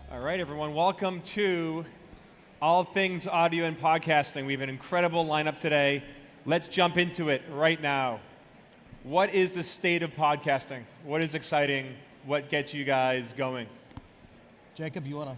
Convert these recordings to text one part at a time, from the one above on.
All right, everyone, welcome to All Things Audio and Podcasting. We have an incredible lineup today. Let's jump into it right now. What is the state of podcasting? What is exciting? What gets you guys going? Jacob, you want to?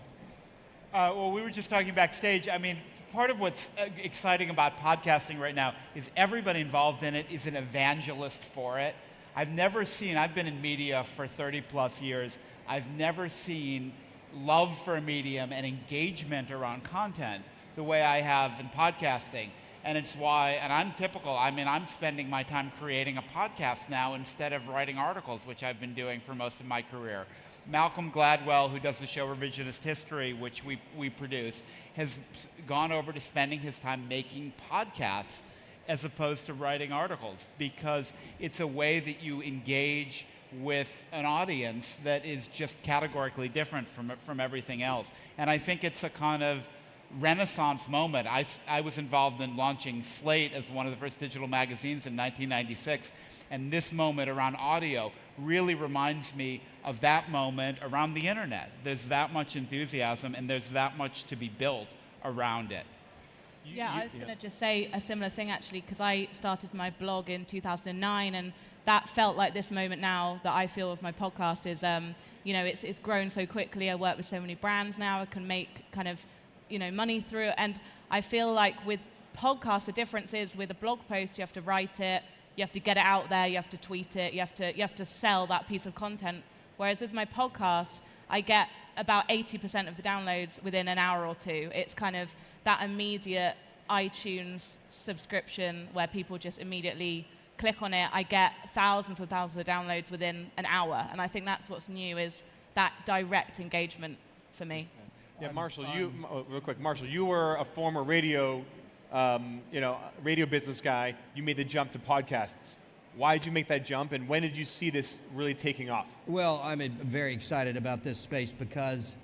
Well, we were just talking backstage. I mean, part of what's exciting about podcasting right now is everybody involved in it is an evangelist for it. I've been in media for 30 plus years. I've never seen love for a medium and engagement around content the way I have in podcasting. And it's why, and I'm typical, I'm spending my time creating a podcast now instead of writing articles, which I've been doing for most of my career. Malcolm Gladwell, who does the show Revisionist History, which we produce, has gone over to spending his time making podcasts as opposed to writing articles, because it's a way that you engage with an audience that is just categorically different from everything else. And I think it's a kind of renaissance moment. I was involved in launching Slate as one of the first digital magazines in 1996, and this moment around audio really reminds me of that moment around the internet. There's that much enthusiasm, and there's that much to be built around it. I was going to just say a similar thing, actually, because I started my blog in 2009, and that felt like this moment now that I feel with my podcast is, it's grown so quickly. I work with so many brands now. I can make kind of, money through it. And I feel like with podcasts, the difference is with a blog post, you have to write it, you have to get it out there, you have to tweet it, you have to sell that piece of content. Whereas with my podcast, I get about 80% of the downloads within an hour or two. It's kind of that immediate iTunes subscription where people just immediately click on it. I get thousands and thousands of downloads within an hour, and I think that's what's new, is that direct engagement for me. Yeah, Marshall, real quick, Marshall, you were a former radio business guy. You made the jump to podcasts. Why did you make that jump, and when did you see this really taking off? Well, I'm very excited about this space because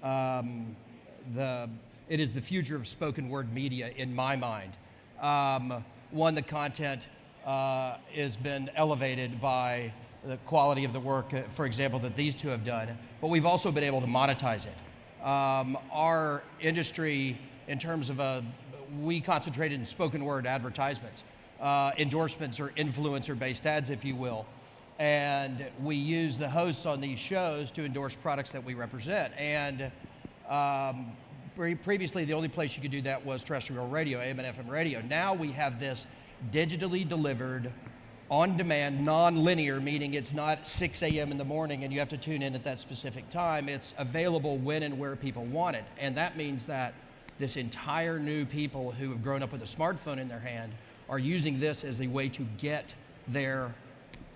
it is the future of spoken word media in my mind. The content has been elevated by the quality of the work, for example, that these two have done, but we've also been able to monetize it. Our industry, in terms of we concentrated in spoken word advertisements, endorsements or influencer-based ads, if you will, and we use the hosts on these shows to endorse products that we represent. And previously, the only place you could do that was terrestrial radio, AM and FM radio. Now we have this digitally delivered, on-demand, non-linear, meaning it's not 6 a.m. in the morning and you have to tune in at that specific time. It's available when and where people want it. And that means that this entire new people who have grown up with a smartphone in their hand are using this as a way to get their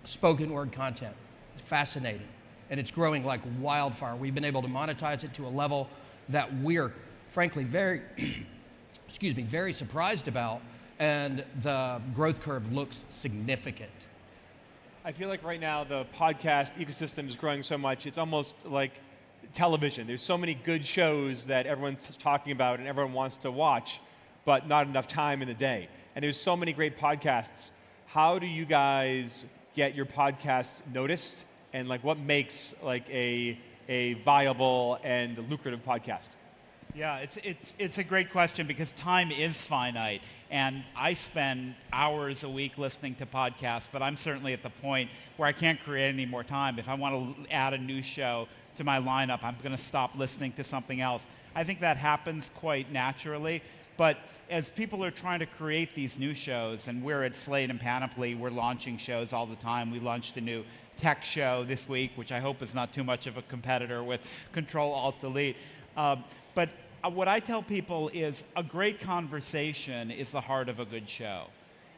spoken word content. It's fascinating. And it's growing like wildfire. We've been able to monetize it to a level that we're frankly very, very surprised about. And the growth curve looks significant. I feel like right now the podcast ecosystem is growing so much, it's almost like television. There's so many good shows that everyone's talking about and everyone wants to watch, but not enough time in the day. And there's so many great podcasts. How do you guys get your podcast noticed, and like what makes like a viable and lucrative podcast? Yeah, it's a great question because time is finite, and I spend hours a week listening to podcasts, but I'm certainly at the point where I can't create any more time. If I want to add a new show to my lineup, I'm going to stop listening to something else. I think that happens quite naturally, but as people are trying to create these new shows, and we're at Slate and Panoply, we're launching shows all the time. We launched a new tech show this week, which I hope is not too much of a competitor with Ctrl, Alt, Delete. But what I tell people is a great conversation is the heart of a good show.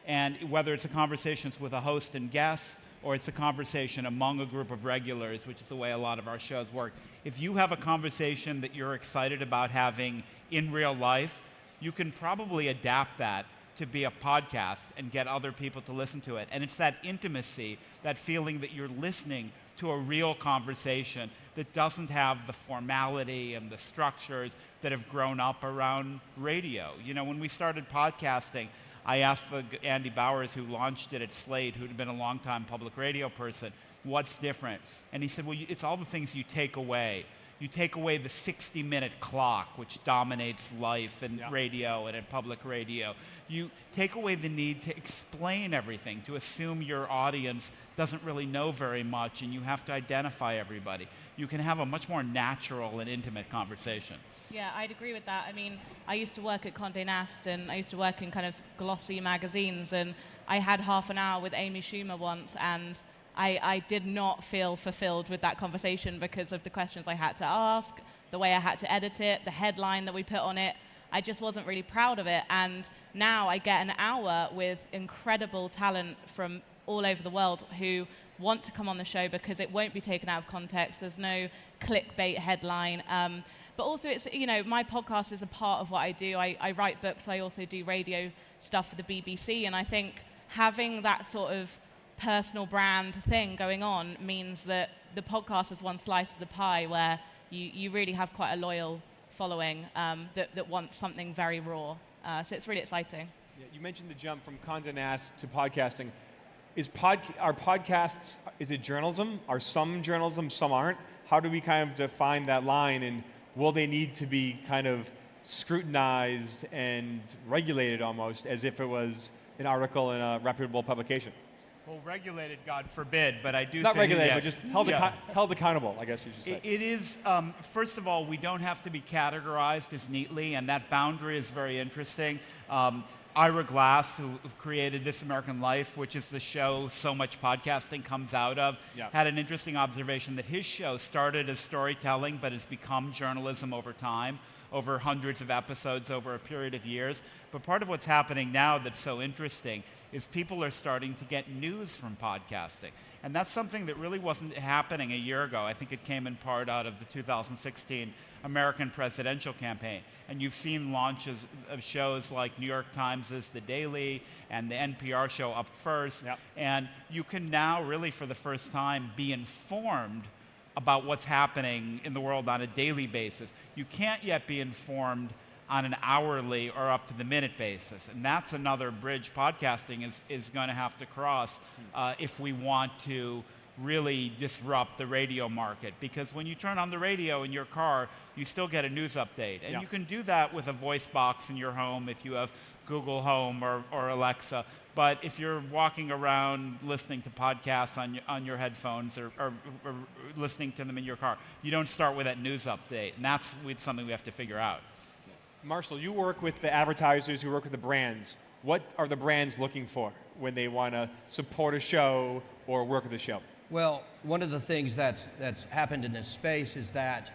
And whether it's a conversation with a host and guests, or it's a conversation among a group of regulars, which is the way a lot of our shows work, if you have a conversation that you're excited about having in real life, you can probably adapt that to be a podcast and get other people to listen to it. And it's that intimacy, that feeling that you're listening to a real conversation that doesn't have the formality and the structures that have grown up around radio. When we started podcasting, I asked Andy Bowers, who launched it at Slate, who'd been a longtime public radio person, what's different? And he said, well, it's all the things you take away. You take away the 60-minute clock, which dominates life in radio and in public radio. You take away the need to explain everything, to assume your audience doesn't really know very much and you have to identify everybody. You can have a much more natural and intimate conversation. Yeah, I'd agree with that. I mean, I used to work at Condé Nast and I used to work in kind of glossy magazines, and I had half an hour with Amy Schumer once, and I did not feel fulfilled with that conversation because of the questions I had to ask, the way I had to edit it, the headline that we put on it. I just wasn't really proud of it. And now I get an hour with incredible talent from all over the world who want to come on the show because it won't be taken out of context. There's no clickbait headline. But also, it's, you know, my podcast is a part of what I do. I write books. I also do radio stuff for the BBC. And I think having that sort of personal brand thing going on means that the podcast is one slice of the pie where you really have quite a loyal following that wants something very raw. So it's really exciting. Yeah, you mentioned the jump from Condé Nast to podcasting. Are podcasts, is it journalism? Are some journalism, some aren't? How do we kind of define that line, and will they need to be kind of scrutinized and regulated almost as if it was an article in a reputable publication? Well, regulated, God forbid, but I do Not think regulated, that, but just held accountable, I guess you should say. It is, first of all, we don't have to be categorized as neatly, and that boundary is very interesting. Ira Glass, who created This American Life, which is the show so much podcasting comes out of, had an interesting observation that his show started as storytelling but has become journalism over time, over hundreds of episodes over a period of years. But part of what's happening now that's so interesting is people are starting to get news from podcasting. And that's something that really wasn't happening a year ago. I think it came in part out of the 2016 American presidential campaign. And you've seen launches of shows like New York Times' The Daily and the NPR show Up First. And you can now really, for the first time, be informed about what's happening in the world on a daily basis. You can't yet be informed on an hourly or up to the minute basis. And that's another bridge podcasting is going to have to cross if we want to really disrupt the radio market. Because when you turn on the radio in your car, you still get a news update. And you can do that with a voice box in your home if you have Google Home or Alexa. But if you're walking around listening to podcasts on your headphones or listening to them in your car, you don't start with that news update. And that's something we have to figure out. Marshall, you work with the advertisers who work with the brands. What are the brands looking for when they want to support a show or work with a show? Well, one of the things that's happened in this space is that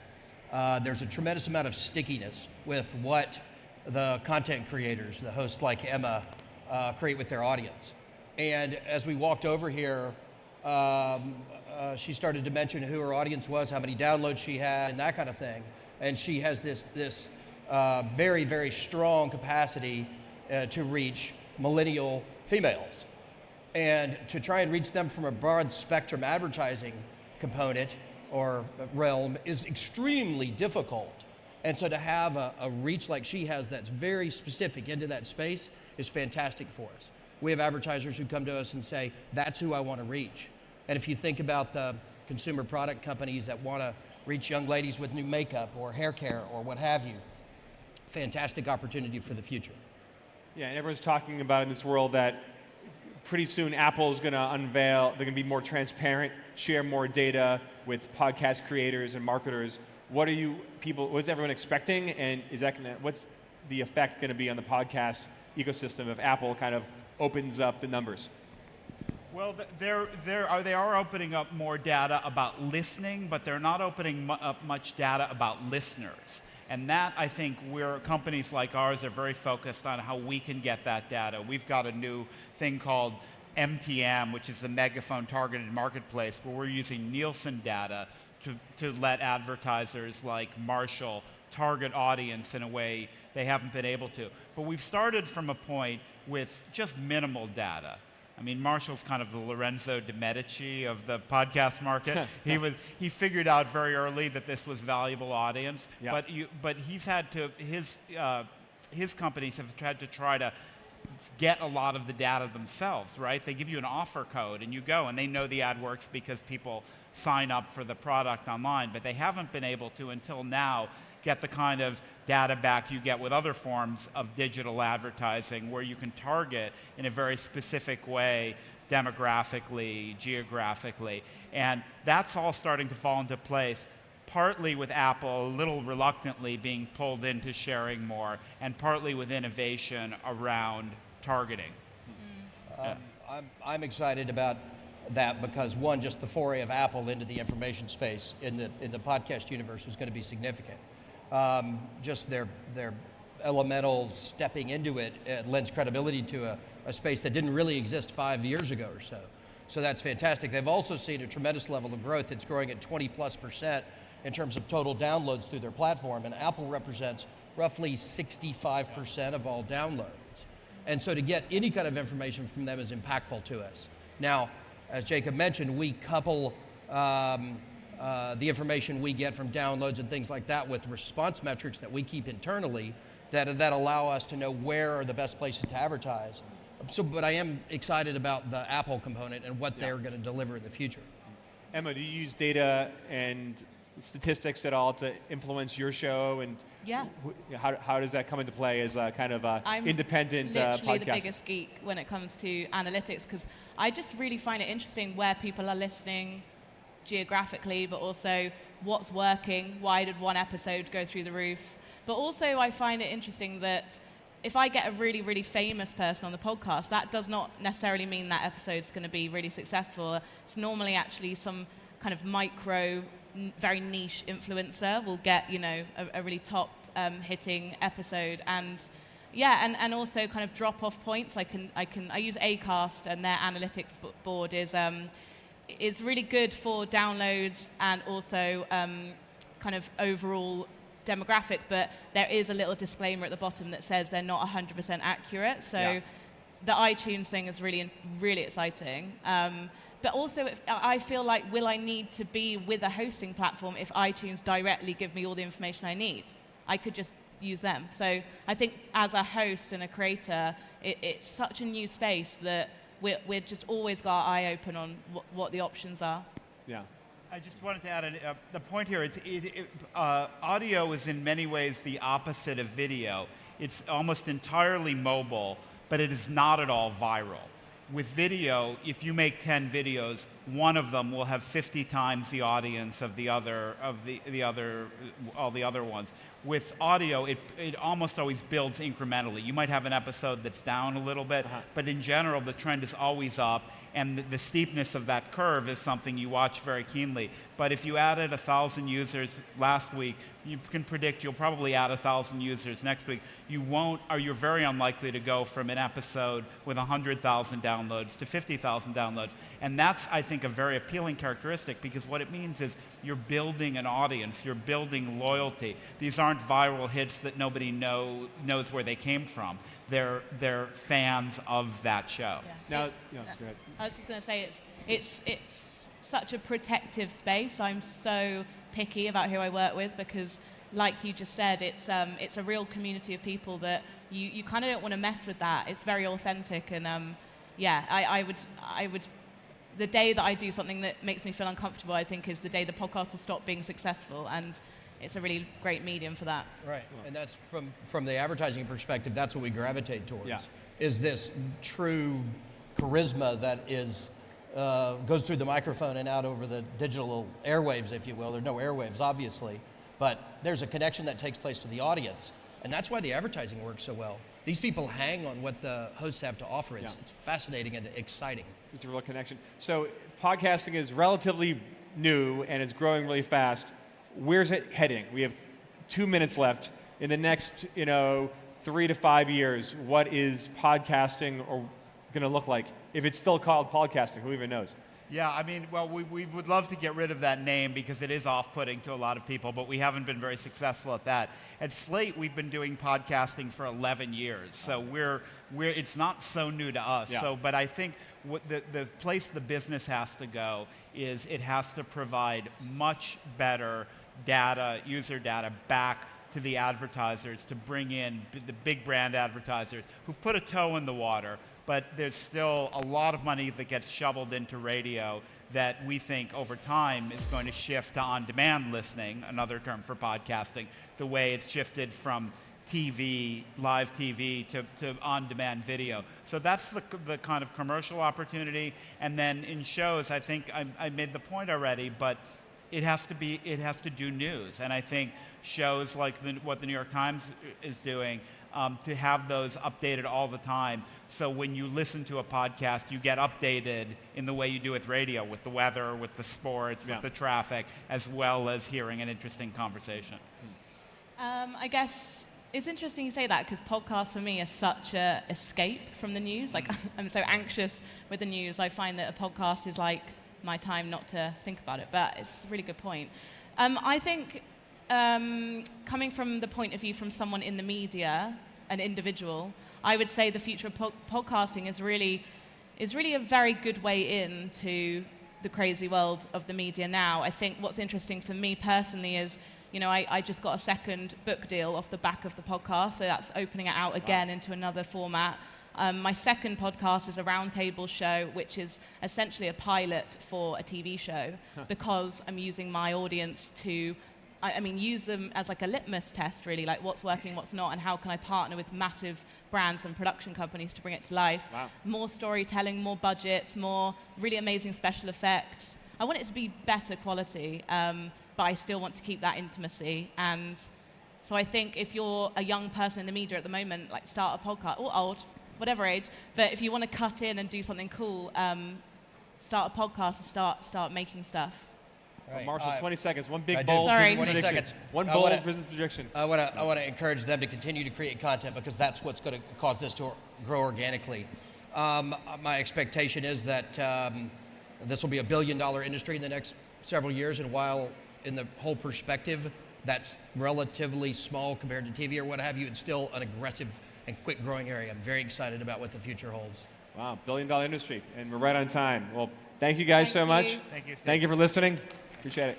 there's a tremendous amount of stickiness with what the content creators, the hosts like Emma, create with their audience. And as we walked over here, she started to mention who her audience was, how many downloads she had, and that kind of thing. And she has this very, very strong capacity to reach millennial females. And to try and reach them from a broad spectrum advertising component or realm is extremely difficult. And so to have a reach like she has that's very specific into that space is fantastic for us. We have advertisers who come to us and say, that's who I want to reach. And if you think about the consumer product companies that want to reach young ladies with new makeup or hair care or what have you, fantastic opportunity for the future. Yeah, and everyone's talking about in this world that pretty soon Apple's going to unveil, they're going to be more transparent, share more data with podcast creators and marketers. What's everyone expecting, and what's the effect going to be on the podcast ecosystem if Apple kind of opens up the numbers? Well, they are opening up more data about listening, but they're not opening up much data about listeners. And that, I think, where companies like ours are very focused on how we can get that data. We've got a new thing called MTM, which is the Megaphone Targeted Marketplace, where we're using Nielsen data to let advertisers like Marshall target audience in a way they haven't been able to. But we've started from a point with just minimal data. I mean, Marshall's kind of the Lorenzo de Medici of the podcast market. He figured out very early that this was valuable audience. But he's had to his companies have had to try to get a lot of the data themselves, right? They give you an offer code and you go, and they know the ad works because people sign up for the product online, but they haven't been able to, until now, get the kind of data back you get with other forms of digital advertising, where you can target in a very specific way, demographically, geographically. And that's all starting to fall into place, partly with Apple a little reluctantly being pulled into sharing more, and partly with innovation around targeting. I'm excited about that because, one, just the foray of Apple into the information space in the podcast universe is going to be significant. Just their elemental stepping into it lends credibility to a space that didn't really exist 5 years ago or so. So that's fantastic. They've also seen a tremendous level of growth. It's growing at 20+% in terms of total downloads through their platform, and Apple represents roughly 65% of all downloads. And so to get any kind of information from them is impactful to us. Now, as Jacob mentioned, we couple the information we get from downloads and things like that with response metrics that we keep internally that allow us to know where are the best places to advertise. But I am excited about the Apple component and what they're going to deliver in the future. Emma, do you use data and statistics at all to influence your show? And how does that come into play as a kind of independent podcast? I'm literally the biggest geek when it comes to analytics, because I just really find it interesting where people are listening geographically, but also what's working, why did one episode go through the roof. But also I find it interesting that if I get a really, really famous person on the podcast, that does not necessarily mean that episode's going to be really successful. It's normally actually some kind of micro, very niche influencer will get, a really top hitting episode. And and also kind of drop off points. I use Acast, and their analytics board is really good for downloads and also kind of overall demographic, but there is a little disclaimer at the bottom that says they're not 100% accurate. So the iTunes thing is really, really exciting. But also, I feel like, will I need to be with a hosting platform if iTunes directly give me all the information I need? I could just use them. So I think as a host and a creator, it's such a new space that we're just always got our eye open on what the options are. Yeah. I just wanted to add the point here. Audio is in many ways the opposite of video. It's almost entirely mobile, but it is not at all viral. With video, if you make 10 videos, one of them will have 50 times the audience of all the other ones. With audio, it almost always builds incrementally. You might have an episode that's down a little bit, but in general, the trend is always up, and the steepness of that curve is something you watch very keenly. But if you added 1,000 users last week, you can predict you'll probably add 1,000 users next week. You're very unlikely to go from an episode with 100,000 downloads to 50,000 downloads. And that's, I think, a very appealing characteristic, because what it means is you're building an audience, you're building loyalty. These aren't viral hits that nobody knows where they came from. They're fans of that show. Go ahead. I was just going to say it's such a protective space. I'm so picky about who I work with because, like you just said, it's a real community of people that you kind of don't want to mess with that. It's very authentic, and I would. The day that I do something that makes me feel uncomfortable, I think, is the day the podcast will stop being successful, and it's a really great medium for that. Right, and that's from the advertising perspective, that's what we gravitate towards, is this true charisma that is goes through the microphone and out over the digital airwaves, if you will. There are no airwaves, obviously, but there's a connection that takes place with the audience, and that's why the advertising works so well. These people hang on what the hosts have to offer. It's fascinating and exciting. It's a real connection. So podcasting is relatively new and it's growing really fast. Where's it heading? We have 2 minutes left. In the next, 3 to 5 years, what is podcasting going to look like? If it's still called podcasting, who even knows? Yeah, I mean, well, we would love to get rid of that name because it is off-putting to a lot of people, but we haven't been very successful at that. At Slate, we've been doing podcasting for 11 years, so it's not so new to us. Yeah. So, but I think what the place the business has to go is it has to provide much better data, user data, back to the advertisers to bring in the big brand advertisers who've put a toe in the water, but there's still a lot of money that gets shoveled into radio that we think over time is going to shift to on-demand listening, another term for podcasting, the way it's shifted from TV, live TV, to on-demand video. So that's the kind of commercial opportunity. And then in shows, I think I made the point already, but it has to do news. And I think shows like what the New York Times is doing, to have those updated all the time. So when you listen to a podcast, you get updated in the way you do with radio, with the weather, with the sports, with the traffic, as well as hearing an interesting conversation. I guess it's interesting you say that, because podcasts for me are such a escape from the news. Like, I'm so anxious with the news. I find that a podcast is like my time not to think about it, but it's a really good point. I think coming from the point of view from someone in the media, an individual, I would say the future of podcasting is really a very good way into the crazy world of the media now. I think what's interesting for me personally is, I just got a second book deal off the back of the podcast, so that's opening it out again into another format. My second podcast is a roundtable show, which is essentially a pilot for a TV show, because I'm using my audience to use them as like a litmus test, really, like what's working, what's not, and how can I partner with massive brands and production companies to bring it to life. Wow. More Storytelling, more budgets, more really amazing special effects. I want it to be better quality, but I still want to keep that intimacy. And so I think if you're a young person in the media at the moment, like start a podcast, or old, whatever age, but if you want to cut in and do something cool, start a podcast and start making stuff. Well, Marshall, 20 seconds. One big I do. bold Sorry. business 20 prediction. seconds. One I bold wanna- business prediction. I want to encourage them to continue to create content, because that's what's going to cause this to grow organically. My expectation is that this will be $1 billion industry in the next several years, and while in the whole perspective that's relatively small compared to TV or what have you, it's still an aggressive and quick growing area. I'm very excited about what the future holds. Wow, $1 billion industry, and we're right on time. Well, thank you guys so much. you. Thank you, Steve. Thank you for listening. Appreciate it.